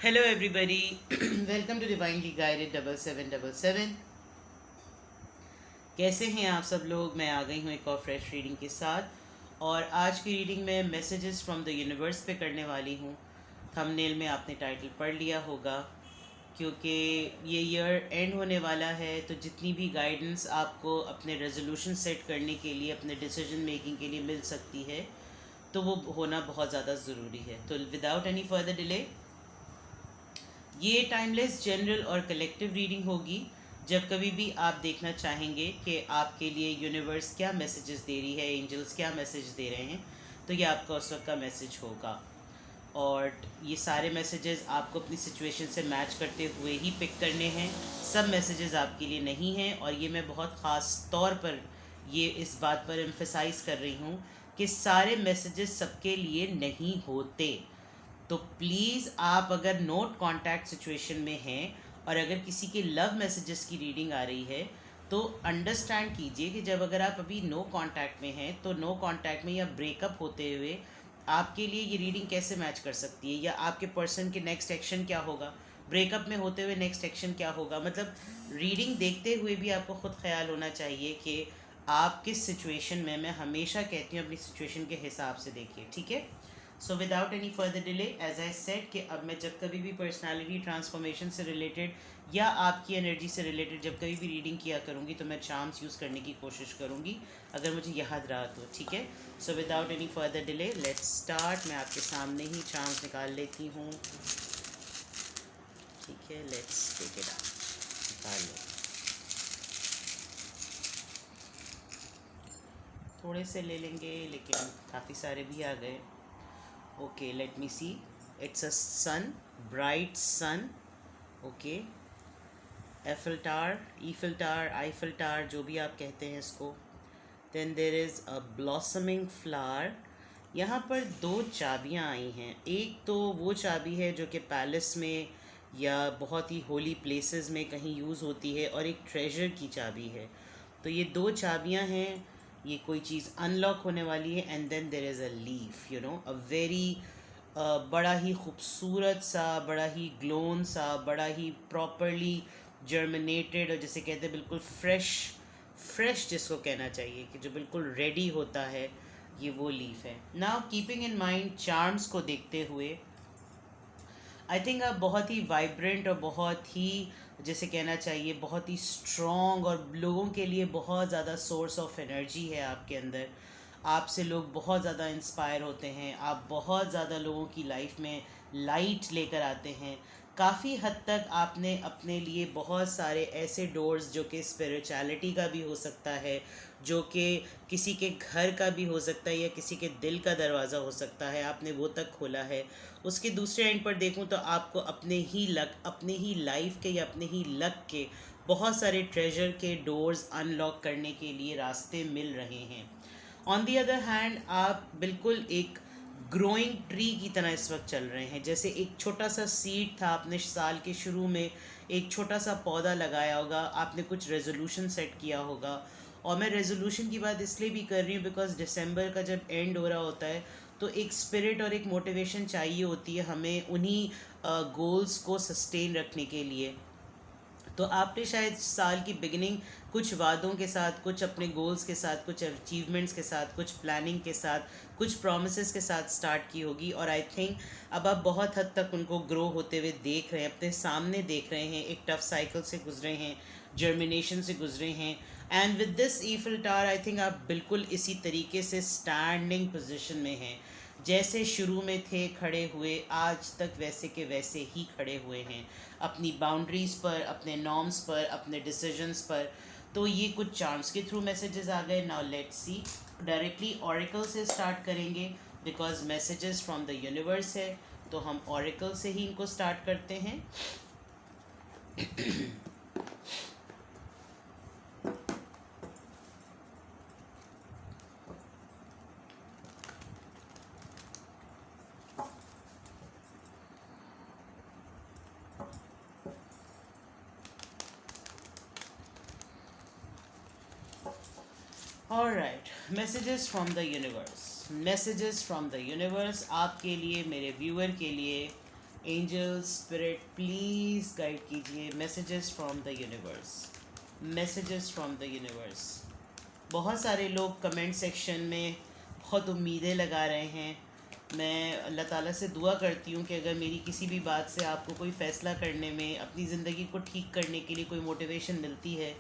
Hello, everybody. Welcome to Divinely Guided 7777. कैसे हैं आप सब लोग? मैं आ गई हूँ एक और फ्रेश रीडिंग के साथ। और आज की रीडिंग में मैसेजेस फ्रॉम द यूनिवर्स पे करने वाली हूँ। थंबनेल में आपने टाइटल पढ़ लिया होगा। क्योंकि ये ईयर एंड होने वाला है, तो जितनी भी गाइडेंस आपको अपने रेजोल्यूशन सेट करने के लिए, अपने डिसीजन मेकिंग के लिए मिल सकती है, तो वो होना बहुत ज़्यादा ज़रूरी है। तो विदाउट एनी फर्दर डिले, ये टाइमलेस जनरल और कलेक्टिव रीडिंग होगी। जब कभी भी आप देखना चाहेंगे कि आपके लिए यूनिवर्स क्या मैसेजेस दे रही है, एंजल्स क्या मैसेज दे रहे हैं, तो ये आपका उस वक्त का मैसेज होगा। और ये सारे मैसेजेस आपको अपनी सिचुएशन से मैच करते हुए ही पिक करने हैं। सब मैसेजेस आपके लिए नहीं हैं, और ये मैं बहुत ख़ास तौर पर ये इस बात पर एम्फेसाइज कर रही हूँ कि सारे मैसेजेस सबके लिए नहीं होते। तो प्लीज़, आप अगर नोट कॉन्टैक्ट सिचुएशन में हैं और अगर किसी के लव मैसेजेस की रीडिंग आ रही है, तो अंडरस्टैंड कीजिए कि जब अगर आप अभी नो कांटेक्ट में हैं, तो नो कांटेक्ट में या ब्रेकअप होते हुए आपके लिए ये रीडिंग कैसे मैच कर सकती है, या आपके पर्सन के नेक्स्ट एक्शन क्या होगा, ब्रेकअप में होते हुए नेक्स्ट एक्शन क्या होगा। मतलब रीडिंग देखते हुए भी आपको खुद ख्याल होना चाहिए कि आप किस सिचुएशन में। मैं हमेशा कहती हूँ अपनी सिचुएशन के हिसाब से देखिए, ठीक है। So without any further delay, as I said कि अब मैं जब कभी भी पर्सनालिटी ट्रांसफॉर्मेशन से रिलेटेड या आपकी एनर्जी से रिलेटेड जब कभी भी रीडिंग किया करूँगी, तो मैं चार्म्स यूज़ करने की कोशिश करूँगी, अगर मुझे याद रहा तो, ठीक है। So without any further delay, let's start. मैं आपके सामने ही चार्म्स निकाल लेती हूँ, ठीक है। लेट्स टेक इट आउट, निकाल लो। थोड़े से ले लेंगे, लेकिन काफ़ी सारे भी आ गए। Okay, let me see. It's a sun, bright sun. Okay, Eiffel tower, Eiffel tower, जो भी आप कहते हैं इसको। Then there is a blossoming flower. यहाँ पर दो चाबियाँ आई हैं। एक तो वो चाबी है जो कि पैलेस में या बहुत ही होली प्लेसेस में कहीं यूज़ होती है, और एक ट्रेजर की चाबी है। तो ये दो चाबियाँ हैं, ये कोई चीज़ अनलॉक होने वाली है। And then there is a leaf, a very बड़ा ही खूबसूरत सा, बड़ा ही ग्लोन सा, बड़ा ही प्रॉपरली जर्मिनेटेड, और जिसे कहते हैं बिल्कुल फ्रेश, फ्रेश जिसको कहना चाहिए कि जो बिल्कुल रेडी होता है, ये वो लीफ है। Now keeping in mind charms को देखते हुए, आई थिंक आप बहुत ही वाइब्रेंट और बहुत ही, जैसे कहना चाहिए, बहुत ही स्ट्रॉन्ग, और लोगों के लिए बहुत ज़्यादा सोर्स ऑफ एनर्जी है आपके अंदर। आपसे लोग बहुत ज़्यादा इंस्पायर होते हैं, आप बहुत ज़्यादा लोगों की लाइफ में लाइट लेकर आते हैं। काफ़ी हद तक आपने अपने लिए बहुत सारे ऐसे डोर्स, जो कि स्पिरिचुअलिटी का भी हो सकता है, जो कि किसी के घर का भी हो सकता है, या किसी के दिल का दरवाज़ा हो सकता है, आपने वो तक खोला है। उसके दूसरे एंड पर देखूं तो आपको अपने ही लक, अपने ही लाइफ के या अपने ही लक के बहुत सारे ट्रेजर के डोर्स अनलॉक करने के लिए रास्ते मिल रहे हैं। ऑन दी अदर हैंड, आप बिल्कुल एक ग्रोइंग ट्री की तरह इस वक्त चल रहे हैं। जैसे एक छोटा सा सीड था, आपने साल के शुरू में एक छोटा सा पौधा लगाया होगा, आपने कुछ रेजोल्यूशन सेट किया होगा। और मैं रेजोल्यूशन की बात इसलिए भी कर रही हूँ बिकॉज दिसंबर का जब एंड हो रहा होता है, तो एक स्पिरिट और एक मोटिवेशन चाहिए होती है हमें उन्हीं गोल्स को सस्टेन रखने के लिए। तो आपने शायद साल की बिगिनिंग कुछ वादों के साथ, कुछ अपने गोल्स के साथ, कुछ अचीवमेंट्स के साथ, कुछ प्लानिंग के साथ, कुछ प्रोमिसेस के साथ स्टार्ट की होगी। और आई थिंक अब आप बहुत हद तक उनको ग्रो होते हुए देख रहे हैं, अपने सामने देख रहे हैं। एक टफ साइकिल से गुजरे हैं, जर्मिनेशन से गुजरे हैं। And with this Eiffel tower, I think आप बिल्कुल इसी तरीके से स्टैंडिंग पोजीशन में हैं। जैसे शुरू में थे खड़े हुए, आज तक वैसे के वैसे ही खड़े हुए हैं, अपनी बाउंड्रीज़ पर, अपने नॉर्म्स पर, अपने डिसीजंस पर। तो ये कुछ चार्म्स के थ्रू मैसेजेस आ गए। Now let's see, directly oracle से स्टार्ट करेंगे because messages from the universe है, तो हम ऑरिकल से ही इनको स्टार्ट करते हैं। Alright, messages from the universe, messages from the universe आपके लिए, मेरे व्यूअर के लिए। एंजल स्पिरिट प्लीज़ गाइड कीजिए, messages from the universe, messages from the universe. बहुत सारे लोग कमेंट सेक्शन में बहुत उम्मीदें लगा रहे हैं। मैं अल्लाह ताला से दुआ करती हूँ कि अगर मेरी किसी भी बात से आपको कोई फ़ैसला करने में, अपनी ज़िंदगी को ठीक करने के लिए कोई मोटिवेशन मिलती है,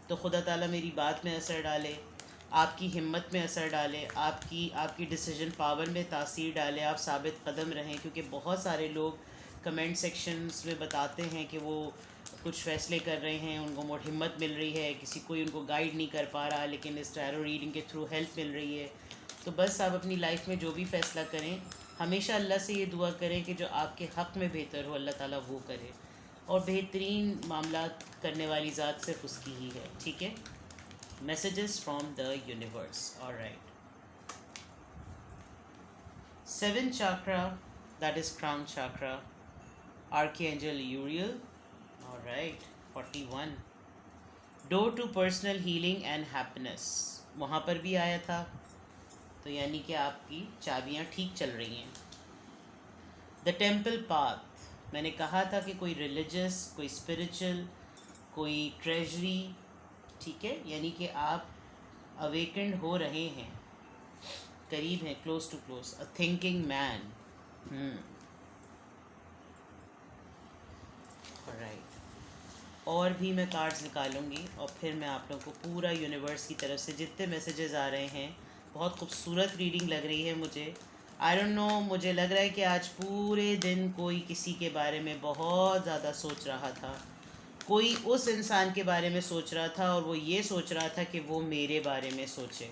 तो खुदा ताला मेरी बात में असर डाले, आपकी हिम्मत में असर डाले, आपकी डिसीजन पावर में तासीर डाले, आप साबित कदम रहें। क्योंकि बहुत सारे लोग कमेंट सेक्शंस में बताते हैं कि वो कुछ फ़ैसले कर रहे हैं, उनको बहुत हिम्मत मिल रही है, किसी कोई उनको गाइड नहीं कर पा रहा, लेकिन इस टैरो रीडिंग के थ्रू हेल्प मिल रही है। तो बस आप अपनी लाइफ में जो भी फ़ैसला करें, हमेशा अल्लाह से ये दुआ करें कि जो आपके हक़ में बेहतर हो अल्लाह ताला वो करे, और बेहतरीन मामला करने वाली ज़ात सिर्फ उसकी ही है। ठीक है, messages from the universe. Alright, 7th chakra, that is crown chakra, Archangel Uriel. Alright, 41, door to personal healing and happiness, वहाँ पर भी आया था, तो यानी कि आपकी चाबियाँ ठीक चल रही हैं। द टेम्पल पाथ, मैंने कहा था कि कोई रिलीजियस, कोई स्पिरिचुअल, कोई ट्रेजरी, ठीक है, यानी कि आप अवेकेंड हो रहे हैं, करीब हैं, close to close, a thinking man. Right, और भी मैं कार्ड्स निकालूंगी और फिर मैं आप लोगों को पूरा यूनिवर्स की तरफ से जितने मैसेजेस आ रहे हैं, बहुत खूबसूरत रीडिंग लग रही है मुझे। आई डोंट नो, मुझे लग रहा है कि आज पूरे दिन कोई किसी के बारे में बहुत ज़्यादा सोच रहा था, कोई उस इंसान के बारे में सोच रहा था और वो ये सोच रहा था कि वो मेरे बारे में सोचे।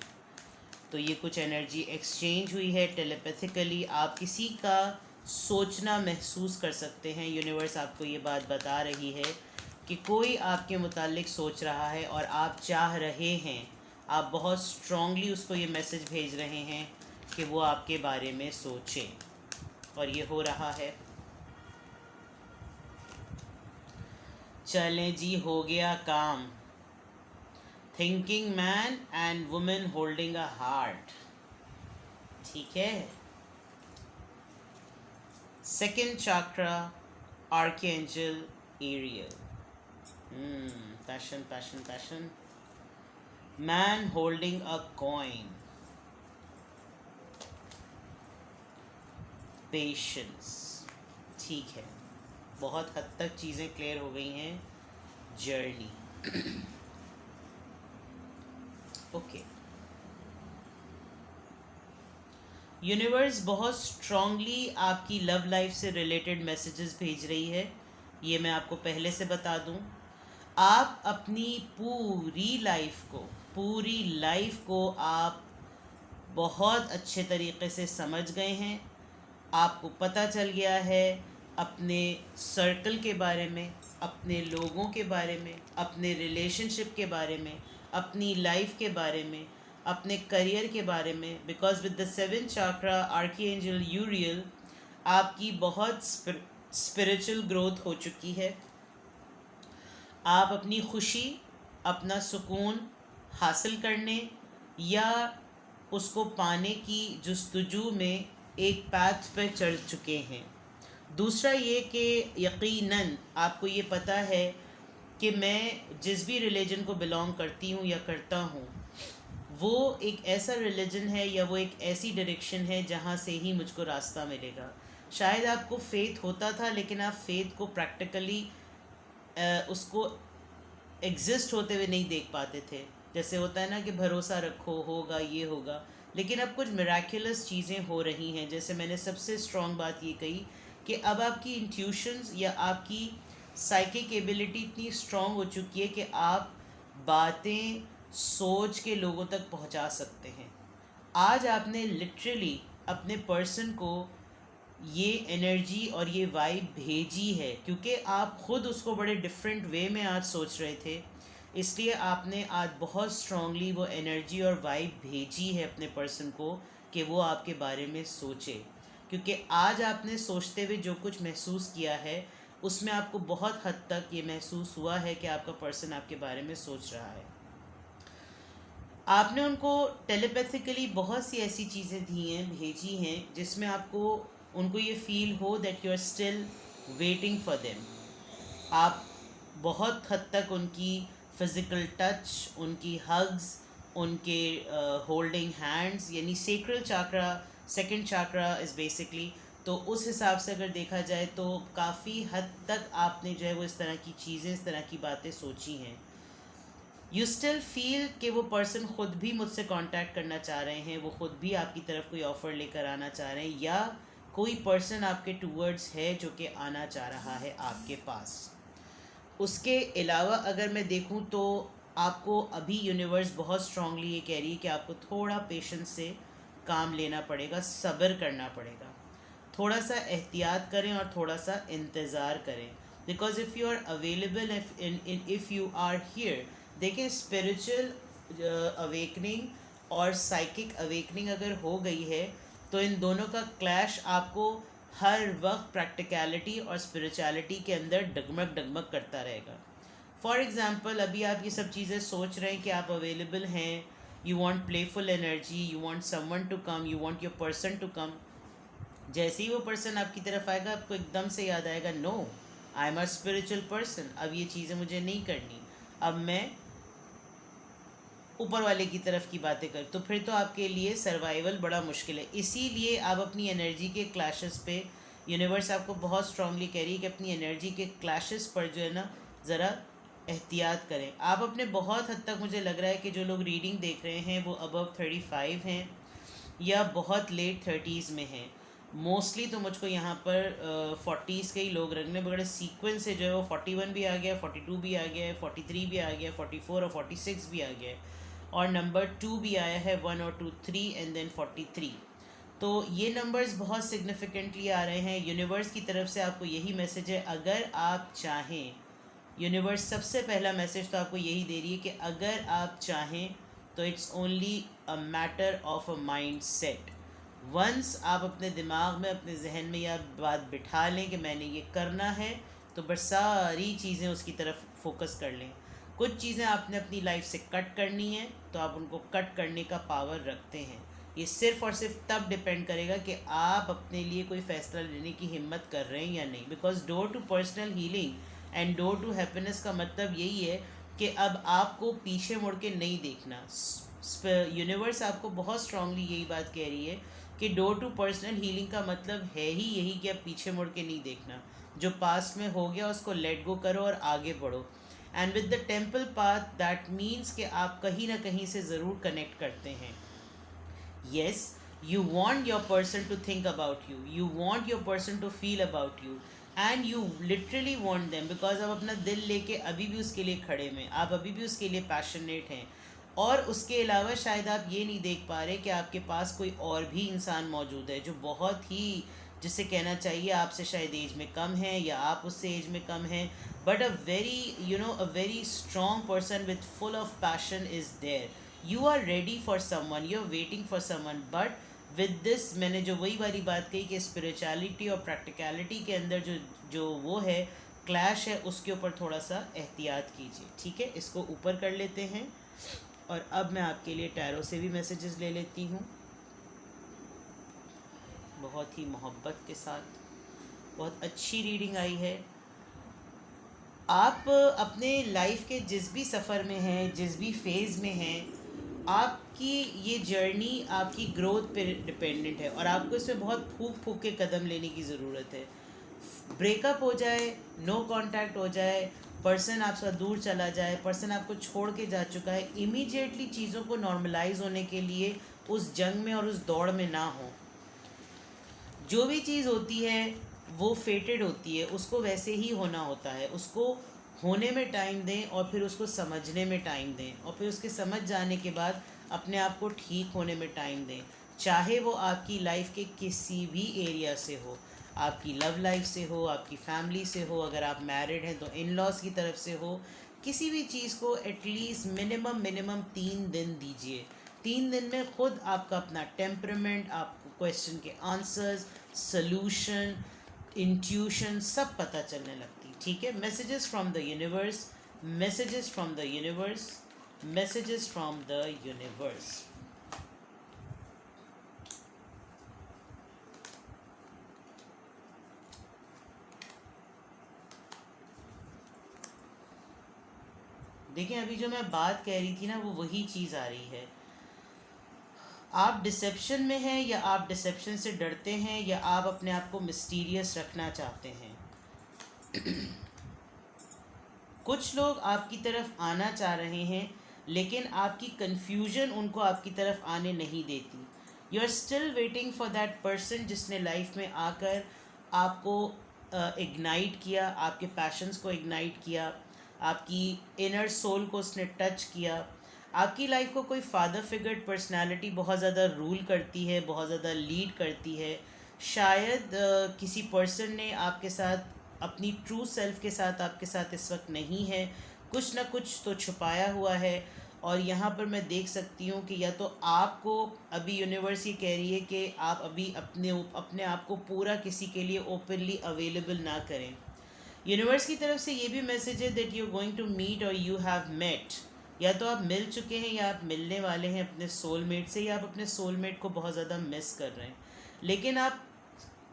तो ये कुछ एनर्जी एक्सचेंज हुई है टेलीपैथिकली, आप किसी का सोचना महसूस कर सकते हैं। यूनिवर्स आपको ये बात बता रही है कि कोई आपके मुतालिक सोच रहा है और आप चाह रहे हैं, आप बहुत स्ट्रॉन्गली उसको ये मैसेज भेज रहे हैं कि वो आपके बारे में सोचे, और ये हो रहा है। चलें जी, हो गया काम। Thinking man and women holding a heart, ठीक है। 2nd chakra, Archangel Ariel. Passion, passion, passion. Man holding a coin. Patience. ठीक है, बहुत हद तक चीज़ें क्लियर हो गई हैं। Journey, okay. यूनिवर्स बहुत स्ट्रॉन्गली आपकी लव लाइफ से रिलेटेड मैसेजेस भेज रही है, ये मैं आपको पहले से बता दूं। आप अपनी पूरी लाइफ को आप बहुत अच्छे तरीके से समझ गए हैं। आपको पता चल गया है अपने सर्कल के बारे में, अपने लोगों के बारे में, अपने रिलेशनशिप के बारे में, अपनी लाइफ के बारे में, अपने करियर के बारे में। Because with the 7th chakra, आर्कीएंजल यूरियल, आपकी बहुत स्पिरिचुअल ग्रोथ हो चुकी है। आप अपनी खुशी, अपना सुकून हासिल करने या उसको पाने की जुस्तजू में एक पाथ पर चढ़ चुके हैं। दूसरा ये कि यकीनन आपको ये पता है कि मैं जिस भी रिलीजन को बिलोंग करती हूँ या करता हूँ, वो एक ऐसा रिलीजन है या वो एक ऐसी डायरेक्शन है जहाँ से ही मुझको रास्ता मिलेगा। शायद आपको फेथ होता था, लेकिन आप फेथ को प्रैक्टिकली उसको एग्जिस्ट होते हुए नहीं देख पाते थे। जैसे होता है ना कि भरोसा रखो, होगा, ये होगा, लेकिन अब कुछ मिराक्युलस चीज़ें हो रही हैं। जैसे मैंने सबसे स्ट्रॉन्ग बात ये कही कि अब आपकी इंट्यूशंस या आपकी साइकिक एबिलिटी इतनी स्ट्रॉन्ग हो चुकी है कि आप बातें सोच के लोगों तक पहुंचा सकते हैं। आज आपने लिटरली अपने पर्सन को ये एनर्जी और ये वाइब भेजी है, क्योंकि आप ख़ुद उसको बड़े डिफरेंट वे में आज सोच रहे थे, इसलिए आपने आज बहुत स्ट्रॉन्गली वो एनर्जी और वाइब भेजी है अपने पर्सन को कि वो आपके बारे में सोचे। क्योंकि आज आपने सोचते हुए जो कुछ महसूस किया है, उसमें आपको बहुत हद तक ये महसूस हुआ है कि आपका पर्सन आपके बारे में सोच रहा है। आपने उनको टेलीपैथिकली बहुत सी ऐसी चीज़ें दी हैं, भेजी हैं, जिसमें आपको उनको ये फील हो that you are still waiting for them. आप बहुत हद तक उनकी फिज़िकल टच, उनकी हग्स, उनके होल्डिंग हैंड्स, यानी sacral chakra, second chakra is basically, तो उस हिसाब से अगर देखा जाए तो काफ़ी हद तक आपने जो है वो इस तरह की चीज़ें, इस तरह की बातें सोची हैं। यू स्टिल फील कि वो पर्सन ख़ुद भी मुझसे कांटेक्ट करना चाह रहे हैं, वो ख़ुद भी आपकी तरफ कोई ऑफ़र लेकर आना चाह रहे हैं, या कोई पर्सन आपके टूवर्ड्स है जो कि आना चाह रहा है आपके पास। उसके अलावा अगर मैं देखूं तो आपको अभी यूनिवर्स बहुत स्ट्रांगली ये कह रही है कि आपको थोड़ा पेशेंस से काम लेना पड़ेगा, सब्र करना पड़ेगा, थोड़ा सा एहतियात करें और थोड़ा सा इंतज़ार करें। Because if you are available, if you are here, देखें स्पिरिचुअल अवेकनिंग और साइकिक अवेकनिंग अगर हो गई है तो इन दोनों का क्लैश आपको हर वक्त प्रैक्टिकलिटी और स्पिरिचुअलिटी के अंदर डगमग डगमग करता रहेगा। फॉर एग्ज़ाम्पल, अभी आप ये सब चीज़ें सोच रहे हैं कि आप अवेलेबल हैं, you want playful energy, you want someone to come, you want your person to come. जैसे ही वो पर्सन आपकी तरफ आएगा आपको एकदम से याद आएगा, no, I am a spiritual person, अब ये चीज़ें मुझे नहीं करनी, अब मैं ऊपर वाले की तरफ की बातें कर, तो फिर तो आपके लिए सर्वाइवल बड़ा मुश्किल है। इसीलिए आप अपनी एनर्जी के क्लैशेस पे, यूनिवर्स आपको बहुत स्ट्रांगली कह रही है कि अपनी एनर्जी के क्लैशेस पर जो है ना ज़रा एहतियात करें। आप अपने बहुत हद तक, मुझे लग रहा है कि जो लोग रीडिंग देख रहे हैं वो अबव 35 हैं या बहुत लेट 30s में हैं। मोस्टली तो मुझको यहाँ पर 40s के ही लोग रखने, बड़े सीक्वेंस से जो है वो 41 भी आ गया, 42 भी आ गया है, 43 भी आ गया, 44 और 46 भी आ गया है, और नंबर 2 भी आया है, 1 और 2, 3 एंड देन 43। तो ये नंबर्स बहुत सिग्निफिकेंटली आ रहे हैं। यूनिवर्स की तरफ से आपको यही मैसेज है, अगर आप चाहें, यूनिवर्स सबसे पहला मैसेज तो आपको यही दे रही है कि अगर आप चाहें तो it's only a matter of a mind set. Once आप अपने दिमाग में, अपने जहन में यह बात बिठा लें कि मैंने ये करना है, तो बस सारी चीज़ें उसकी तरफ फोकस कर लें। कुछ चीज़ें आपने अपनी लाइफ से कट करनी है तो आप उनको कट करने का पावर रखते हैं। ये सिर्फ़ और सिर्फ तब डिपेंड करेगा कि आप अपने लिए कोई फ़ैसला लेने की हिम्मत कर रहे हैं या नहीं। Because door to personal healing and door to happiness का मतलब यही है कि अब आपको पीछे मुड़ के नहीं देखना। यूनिवर्स आपको बहुत स्ट्रांगली यही बात कह रही है कि डोर टू पर्सनल हीलिंग का मतलब है ही यही कि अब पीछे मुड़ के नहीं देखना। जो पास्ट में हो गया उसको लेट गो करो और आगे बढ़ो। And with the temple path that means कि आप कहीं ना कहीं से ज़रूर कनेक्ट करते हैं। Yes, you want your person to think about you, you want your person to feel about you, and you literally want them, because आप अपना दिल लेके अभी भी उसके लिए खड़े में, आप अभी भी उसके लिए पैशनेट हैं। और उसके अलावा शायद आप ये नहीं देख पा रहे कि आपके पास कोई और भी इंसान मौजूद है जो बहुत ही, जिसे कहना चाहिए आपसे शायद एज में कम है या आप उससे एज में कम हैं, but a very a very strong person with full of passion is there. You are ready for someone, you are waiting for someone, but with this, मैंने जो वही वाली बात कही कि स्पिरिचुअलिटी और प्रैक्टिकलिटी के अंदर जो जो वो है क्लैश है, उसके ऊपर थोड़ा सा एहतियात कीजिए। ठीक है, इसको ऊपर कर लेते हैं। और अब मैं आपके लिए टैरो से भी मैसेजेस ले लेती हूँ, बहुत ही मोहब्बत के साथ। बहुत अच्छी रीडिंग आई है। आप अपने लाइफ के जिस भी सफ़र में हैं, जिस भी फेज़ में हैं, आपकी ये जर्नी आपकी ग्रोथ पे डिपेंडेंट है और आपको इसमें बहुत फूक फूक के कदम लेने की ज़रूरत है। ब्रेकअप हो जाए, नो कांटेक्ट हो जाए, पर्सन आपसे दूर चला जाए, पर्सन आपको छोड़ के जा चुका है, इमीडिएटली चीज़ों को नॉर्मलाइज होने के लिए उस जंग में और उस दौड़ में ना हो। जो भी चीज़ होती है वो फेटेड होती है, उसको वैसे ही होना होता है। उसको होने में टाइम दें और फिर उसको समझने में टाइम दें और फिर उसके समझ जाने के बाद अपने आप को ठीक होने में टाइम दें। चाहे वो आपकी लाइफ के किसी भी एरिया से हो, आपकी लव लाइफ से हो, आपकी फैमिली से हो, अगर आप मैरिड हैं तो इन लॉज की तरफ से हो, किसी भी चीज़ को एटलीस्ट मिनिमम 3 दिन दीजिए। 3 दिन में खुद आपका अपना टेम्परामेंट, आपको क्वेश्चन के आंसर्स, सल्यूशन, इंट्यूशन सब पता चलने लगती। ठीक है, messages from the universe, messages from the universe, messages from the universe. देखिए अभी जो मैं बात कह रही थी ना वो वही चीज़ आ रही है। आप डिसेप्शन में हैं या आप डिसेप्शन से डरते हैं या आप अपने आप को मिस्टीरियस रखना चाहते हैं। कुछ लोग आपकी तरफ आना चाह रहे हैं लेकिन आपकी कन्फ्यूजन उनको आपकी तरफ आने नहीं देती। You are still waiting for that person जिसने लाइफ में आकर आपको इग्नाइट किया, आपके पैशंस को इग्नाइट किया, आपकी इनर सोल को उसने टच किया। आपकी लाइफ को कोई फादर फिगर पर्सनालिटी बहुत ज़्यादा रूल करती है, बहुत ज़्यादा लीड करती है। शायद किसी पर्सन ने आपके साथ अपनी ट्रू सेल्फ के साथ आपके साथ इस वक्त नहीं है, कुछ ना कुछ तो छुपाया हुआ है। और यहाँ पर मैं देख सकती हूँ कि या तो आपको अभी यूनिवर्स ये कह रही है कि आप अभी अपने आप को पूरा किसी के लिए ओपनली अवेलेबल ना करें। यूनिवर्स की तरफ से ये भी मैसेज है that you going to meet और यू हैव मेट। या तो आप मिल चुके हैं या आप मिलने वाले हैं अपने सोलमेट से, या आप अपने सोलमेट को बहुत ज़्यादा मिस कर रहे हैं। लेकिन आप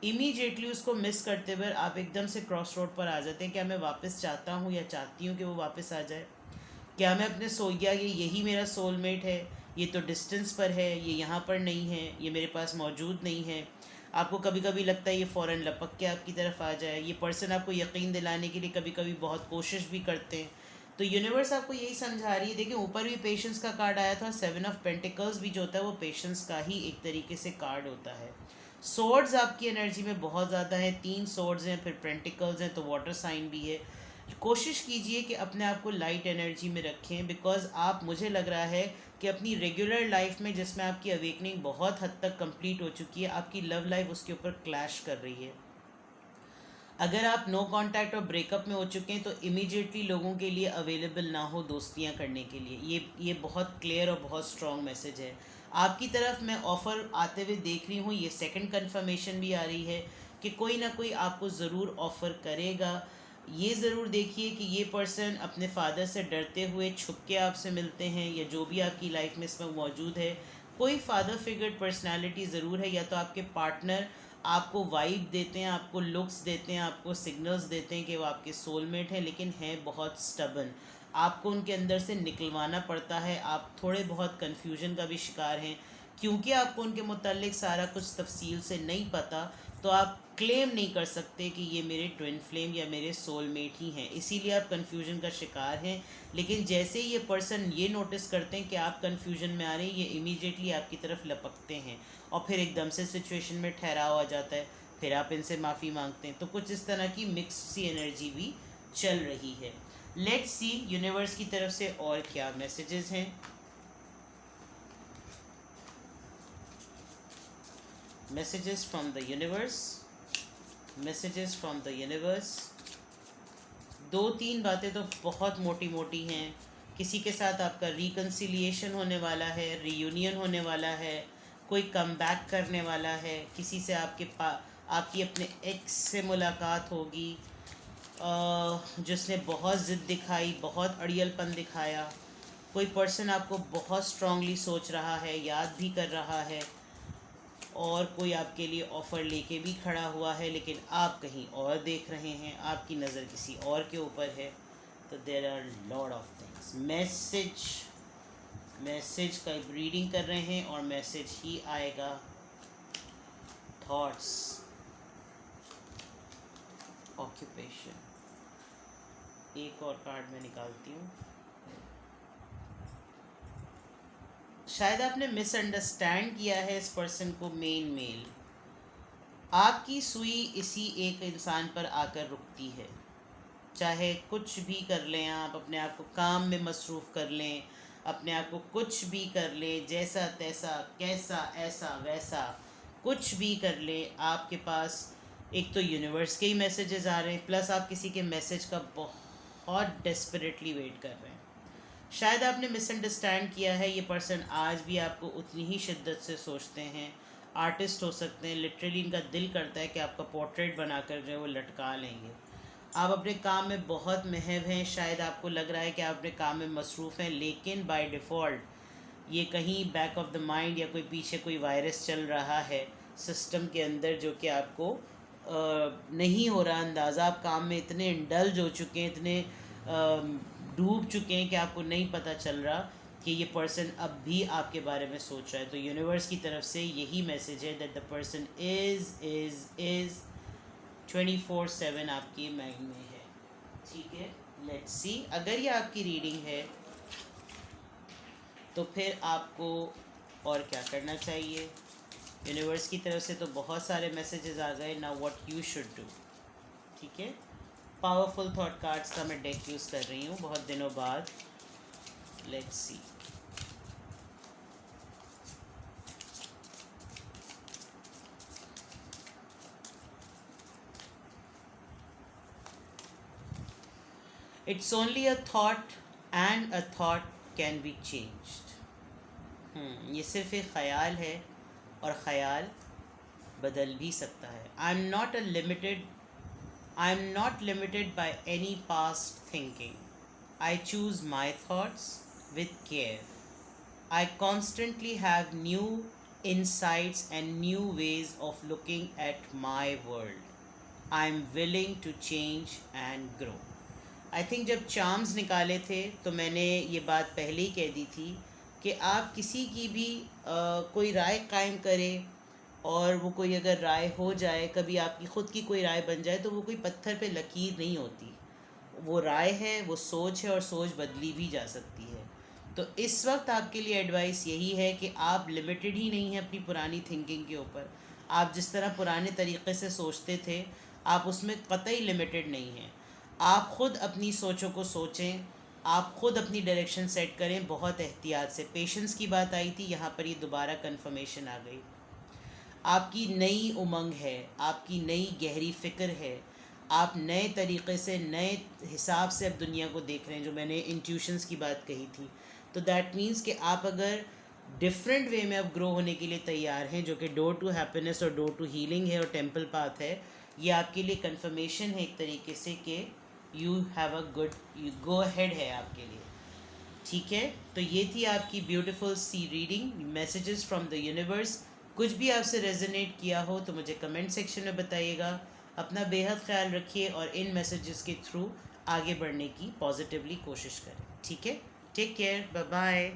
इमीडिएटली उसको मिस करते हुए आप एकदम से क्रॉस रोड पर आ जाते हैं। क्या मैं वापस चाहता हूँ या चाहती हूँ कि वो वापस आ जाए? क्या मैं अपने ये यही मेरा सोलमेट है, ये तो डिस्टेंस पर है, ये यहाँ पर नहीं है, ये मेरे पास मौजूद नहीं है। आपको कभी कभी लगता है ये फ़ौरन लपक के आपकी तरफ आ जाए। ये पर्सन आपको यकीन दिलाने के लिए कभी कभी बहुत कोशिश भी करते हैं। तो यूनिवर्स आपको यही समझा रही है। देखिए ऊपर भी पेशेंस का कार्ड आया था, 7 ऑफ पेंटिकल्स भी जो होता है वो पेशेंस का ही एक तरीके से कार्ड होता है। सोर्ड्स आपकी एनर्जी में बहुत ज़्यादा है, 3 सोर्ड्स हैं, फिर पेंटिकल्स हैं, तो वाटर साइन भी है। कोशिश कीजिए कि अपने आप को लाइट एनर्जी में रखें, बिकॉज आप, मुझे लग रहा है कि अपनी रेगुलर लाइफ में जिसमें आपकी अवेकनिंग बहुत हद तक कंप्लीट हो चुकी है, आपकी लव लाइफ उसके ऊपर क्लैश कर रही है। अगर आप नो कांटेक्ट और ब्रेकअप में हो चुके हैं तो इमीडिएटली लोगों के लिए अवेलेबल ना हो दोस्तियां करने के लिए। ये बहुत क्लियर और बहुत स्ट्रॉन्ग मैसेज है। आपकी तरफ मैं ऑफ़र आते हुए देख रही हूँ। ये सेकंड कंफर्मेशन भी आ रही है कि कोई ना कोई आपको ज़रूर ऑफ़र करेगा। ये ज़रूर देखिए कि ये पर्सन अपने फादर से डरते हुए छुप के आपसे मिलते हैं, या जो भी आपकी लाइफ में इसमें मौजूद है कोई फादर फिगर पर्सनालिटी ज़रूर है। या तो आपके पार्टनर आपको वाइब देते हैं, आपको लुक्स देते हैं, आपको सिग्नल्स देते हैं कि वो आपके सोलमेट हैं, लेकिन हैं बहुत स्टबन। आपको उनके अंदर से निकलवाना पड़ता है। आप थोड़े बहुत कन्फ्यूजन का भी शिकार हैं क्योंकि आपको उनके मुतालिक सारा कुछ तफसील से नहीं पता। तो आप क्लेम नहीं कर सकते कि ये मेरे ट्विन फ्लेम या मेरे सोलमेट ही हैं, इसीलिए आप कन्फ्यूजन का शिकार हैं। लेकिन जैसे ही ये पर्सन ये नोटिस करते हैं कि आप कन्फ्यूजन में आ रहे हैं, ये इमीडिएटली आपकी तरफ लपकते हैं और फिर एकदम से सिचुएशन में ठहराव आ जाता है। फिर आप इनसे माफ़ी मांगते हैं। तो कुछ इस तरह की मिक्स सी एनर्जी भी चल रही है। लेट्स सी यूनिवर्स की तरफ से और क्या मैसेजेस हैं। Messages from the universe, messages from the universe. 2-3 बातें तो बहुत मोटी मोटी हैं। किसी के साथ आपका रिकन्सिलिएशन होने वाला है, रीयूनियन होने वाला है, कोई कम बैक करने वाला है, किसी से आपकी अपने एक्स से मुलाकात होगी जिसने बहुत ज़िद दिखाई, बहुत अड़ियलपन दिखाया। कोई पर्सन आपको बहुत स्ट्रांगली सोच रहा है, याद भी कर रहा है, और कोई आपके लिए ऑफ़र लेके भी खड़ा हुआ है, लेकिन आप कहीं और देख रहे हैं, आपकी नज़र किसी और के ऊपर है। तो there are lot of things. Message का रीडिंग कर रहे हैं और मैसेज ही आएगा। Thoughts, occupation. एक और कार्ड मैं निकालती हूँ। शायद आपने मिसअंडरस्टैंड किया है इस पर्सन को। मेल आपकी सुई इसी एक इंसान पर आकर रुकती है। चाहे कुछ भी कर लें, आप अपने आप को काम में मसरूफ़ कर लें, अपने आप को कुछ भी कर लें, जैसा तैसा, कैसा, ऐसा वैसा, कुछ भी कर लें, आपके पास एक तो यूनिवर्स के ही मैसेजेस आ रहे हैं, प्लस आप किसी के मैसेज का बहुत डेस्परेटली वेट कर रहे हैं। शायद आपने मिसअंडरस्टैंड किया है। ये पर्सन आज भी आपको उतनी ही शिद्दत से सोचते हैं। आर्टिस्ट हो सकते हैं, लिटरली इनका दिल करता है कि आपका पोर्ट्रेट बनाकर जो है वो लटका लेंगे। आप अपने काम में बहुत महव हैं। शायद आपको लग रहा है कि आप अपने काम में मसरूफ़ हैं, लेकिन बाय डिफ़ॉल्ट ये कहीं बैक ऑफ द माइंड या कोई पीछे कोई वायरस चल रहा है सिस्टम के अंदर, जो कि आपको नहीं हो रहा अंदाज़ा। आप काम में इतने इंडल्ज हो चुके हैं, इतने डूब चुके हैं कि आपको नहीं पता चल रहा कि ये पर्सन अब भी आपके बारे में सोच रहा है। तो यूनिवर्स की तरफ से यही मैसेज है दैट द पर्सन इज़ 24/7 आपके माइंड में है। ठीक है, लेट्स सी। अगर ये आपकी रीडिंग है तो फिर आपको और क्या करना चाहिए। यूनिवर्स की तरफ से तो बहुत सारे मैसेजेस आ गए। Now what you should do. ठीक है, पावरफुल थॉट कार्ड्स का मैं डेक यूज़ कर रही हूँ बहुत दिनों बाद। Let's see. It's only a thought and a thought can be changed. ये सिर्फ एक ख्याल है और ख्याल बदल भी सकता है। I am not limited by any past thinking. I choose my thoughts with care. I constantly have new insights and new ways of looking at my world. I am willing to change and grow. I think जब charms निकाले थे तो मैंने ये बात पहले ही कह दी थी कि आप किसी की भी कोई राय कायम करें और वो कोई अगर राय हो जाए, कभी आपकी ख़ुद की कोई राय बन जाए, तो वो कोई पत्थर पे लकीर नहीं होती। वो राय है, वो सोच है, और सोच बदली भी जा सकती है। तो इस वक्त आपके लिए एडवाइस यही है कि आप लिमिटेड ही नहीं हैं अपनी पुरानी थिंकिंग के ऊपर। आप जिस तरह पुराने तरीक़े से सोचते थे, आप उसमें कतई लिमिटेड नहीं हैं। आप ख़ुद अपनी सोचों को सोचें, आप ख़ुद अपनी डायरेक्शन सेट करें बहुत एहतियात से। पेशेंस की बात आई थी, यहाँ पर ये दोबारा कन्फर्मेशन आ गई। आपकी नई उमंग है, आपकी नई गहरी फ़िक्र है, आप नए तरीक़े से, नए हिसाब से अब दुनिया को देख रहे हैं, जो मैंने इंट्यूशंस की बात कही थी। तो दैट मीन्स कि आप अगर डिफरेंट वे में अब ग्रो होने के लिए तैयार हैं, जो कि डोर टू हैप्पीनेस और डोर टू हीलिंग है और टेंपल पाथ है, ये आपके लिए कन्फर्मेशन है एक तरीके से कि you have a good, you go ahead है आपके लिए। ठीक है, तो ये थी आपकी ब्यूटीफुल सी reading, messages from the universe. कुछ भी आपसे रेजोनेट किया हो तो मुझे कमेंट सेक्शन में बताइएगा। अपना बेहद ख्याल रखिए और इन मैसेजेस के थ्रू आगे बढ़ने की पॉजिटिवली कोशिश करें। ठीक है, टेक केयर, बाय बाय।